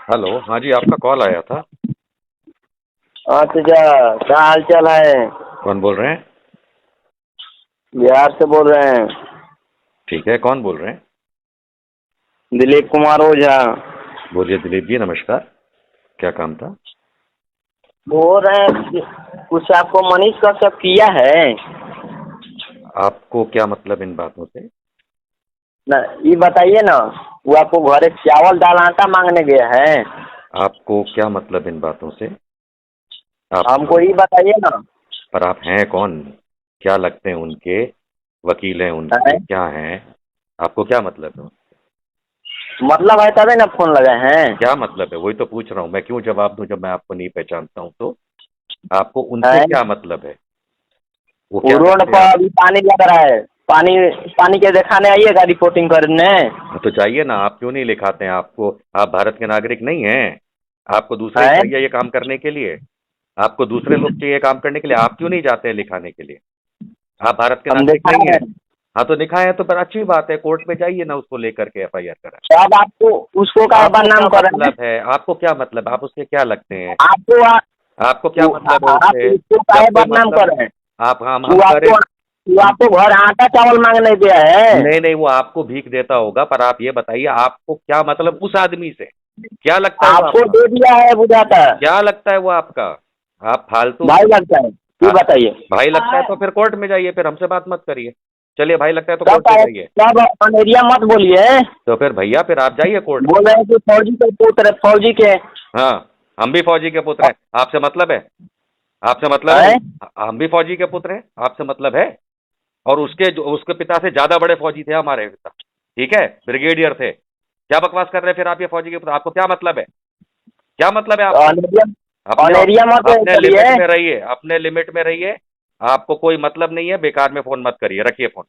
Hello. हाँ जी, आपका call आया था। अच्छा, क्या हाल चाल है? कौन बोल रहे हैं? बिहार से बोल रहे हैं। ठीक है, कौन बोल रहे हैं? दिलीप कुमार ओझा। बोलिए दिलीप जी, नमस्कार। क्या काम था? बोल रहे हैं कि कुछ आपको मनीष कश्यप किया है? आपको क्या मतलब इन बातों से? न, ये बताइए ना। वो आपको घर एक चावल दाल आटा मांगने गया है। आपको क्या मतलब इन बातों से? आप हमको ये बताइए ना। पर आप हैं कौन? क्या लगते हैं उनके? वकील हैं उनके? है? क्या हैं? आपको क्या मतलब है? मतलब है तभी ना फोन लगाए हैं। क्या मतलब है, वही तो पूछ रहा हूँ। मैं क्यों जवाब दूं जब मैं आपको नहीं पहचानता हूं तो? आपको उनसे है? क्या मतलब है? वो वो क्या रोड करते हैं पर आप? अभी पानी लग रहा है। पानी पानी के दिखाने आइएगा रिपोर्टिंग करने। तो जाइए ना, आप क्यों नहीं लिखाते हैं? आपको, आप भारत के नागरिक नहीं हैं? आपको दूसरे ही है? चाहिए ये काम करने के लिए? आपको दूसरे लोग चाहिए काम करने के लिए, आप क्यों नहीं जाते हैं लिखाने के लिए? आप भारत के हम नागरिक दिखा नहीं रहे है? हैं। हाँ, तो दिखाए हैं तो पर अच्छी बात है, कोर्ट में जाइए ना, उसको लेकर के एफआईआर कराएं। शायद आपको उसको का आपको क्या बदनाम कर रहे हैं। मतलब है? आपको क्या मतलब, आप उसके क्या लगते हैं? आपको आपको क्या मतलब है आप उससे? उसको जब काहे कोई बदनाम मतलब कर है, रहे हैं? आप हम वो करें। आपको वो हम आपको घर आटा चावल मांगने गया है। नहीं नहीं, वो आपको भीख देता होगा, पर आप ये बताइए आपको क्या मतलब उस आदमी से? क्या लगता है वो आपको आपका? दे दिया है बुझाता है। क्या लगता है वो आपका? आप फालतू। भाई लगता है, ये हाँ, बताइए। भाई लगता है तो फिर कोर्ट में जाइए, फिर हमसे बात मत करिए। चलिए, भाई लगता है तो कब कोर्ट में आए? जाइए। कब अनेरिया मत बोलिए। तो फिर भैया, फिर आप जाइए कोर्ट में। बोल रहे हैं कि फौजी के पुत्र फौजी के। हाँ, हम भी फौजी के पुत्र हैं, आपसे मतलब है? आपसे मतलब है? हैं? हम भी फौजी के पुत्र हैं, आपसे मतलब है? और उसके पिता से ज्यादा बड़े फौजी थे हमारे पिता। ठीक है, ब्रिगेडियर थे। क्या बकवास कर रहे हैं फिर आप? ये फौजी के पुत्र, आपको क्या मतलब है? क्या मतलब है तो आपको? अनेरिया अपने अनेरिया मत अपने करिए। लिमिट में रहिए, अपने लिमिट में रहिए। आपको कोई मतलब नहीं है, बेकार में फोन मत करिए, रखिए फोन।